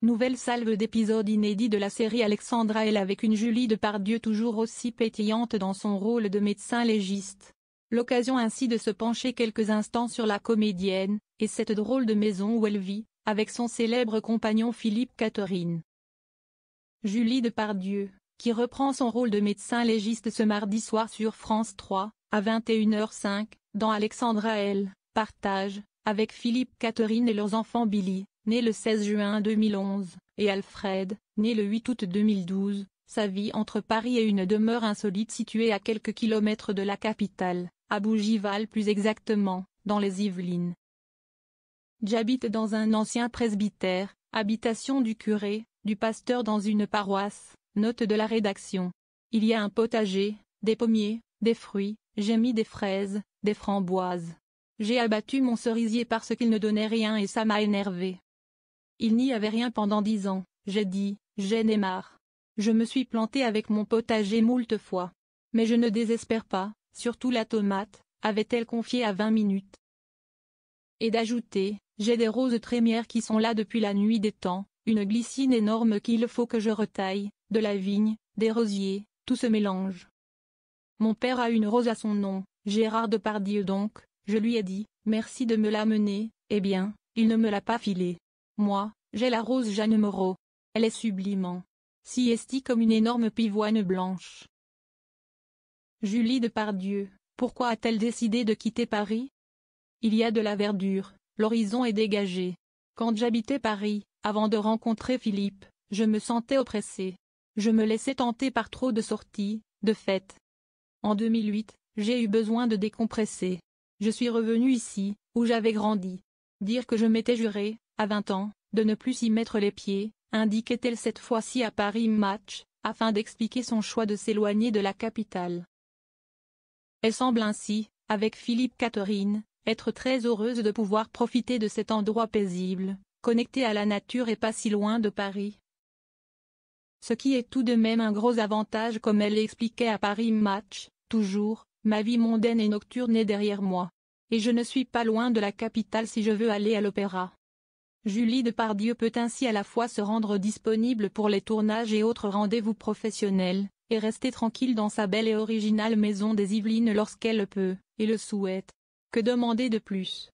Nouvelle salve d'épisodes inédits de la série Alexandra L avec une Julie Depardieu toujours aussi pétillante dans son rôle de médecin légiste. L'occasion ainsi de se pencher quelques instants sur la comédienne, et cette drôle de maison où elle vit, avec son célèbre compagnon Philippe Catherine. Julie Depardieu, qui reprend son rôle de médecin légiste ce mardi soir sur France 3, à 21h05, dans Alexandra L, partage, avec Philippe Catherine et leurs enfants Billy, né le 16 juin 2011, et Alfred, né le 8 août 2012, sa vie entre Paris et une demeure insolite située à quelques kilomètres de la capitale, à Bougival plus exactement, dans les Yvelines. J'habite dans un ancien presbytère, habitation du curé, du pasteur dans une paroisse, note de la rédaction. Il y a un potager, des pommiers, des fruits, j'ai mis des fraises, des framboises. J'ai abattu mon cerisier parce qu'il ne donnait rien et ça m'a énervé. Il n'y avait rien pendant 10 ans, j'ai dit, j'en ai marre. Je me suis planté avec mon potager moult fois. Mais je ne désespère pas, surtout la tomate, avait-elle confié à 20 minutes. Et d'ajouter, j'ai des roses trémières qui sont là depuis la nuit des temps, une glycine énorme qu'il faut que je retaille, de la vigne, des rosiers, tout se mélange. Mon père a une rose à son nom, Gérard Depardieu donc, je lui ai dit, merci de me l'amener, eh bien, il ne me l'a pas filée. Moi, j'ai la rose Jeanne Moreau. Elle est sublimement. Si estie comme une énorme pivoine blanche. Julie Depardieu, pourquoi a-t-elle décidé de quitter Paris? Il y a de la verdure, l'horizon est dégagé. Quand j'habitais Paris, avant de rencontrer Philippe, je me sentais oppressée. Je me laissais tenter par trop de sorties, de fêtes. En 2008, j'ai eu besoin de décompresser. Je suis revenue ici, où j'avais grandi. Dire que je m'étais juré, à 20 ans, de ne plus y mettre les pieds, indiquait-elle cette fois-ci à Paris Match, afin d'expliquer son choix de s'éloigner de la capitale. Elle semble ainsi, avec Philippe Catherine, être très heureuse de pouvoir profiter de cet endroit paisible, connecté à la nature et pas si loin de Paris. Ce qui est tout de même un gros avantage comme elle l'expliquait à Paris Match, toujours, ma vie mondaine et nocturne est derrière moi. Et je ne suis pas loin de la capitale si je veux aller à l'opéra. Julie Depardieu peut ainsi à la fois se rendre disponible pour les tournages et autres rendez-vous professionnels, et rester tranquille dans sa belle et originale maison des Yvelines lorsqu'elle le peut, et le souhaite. Que demander de plus?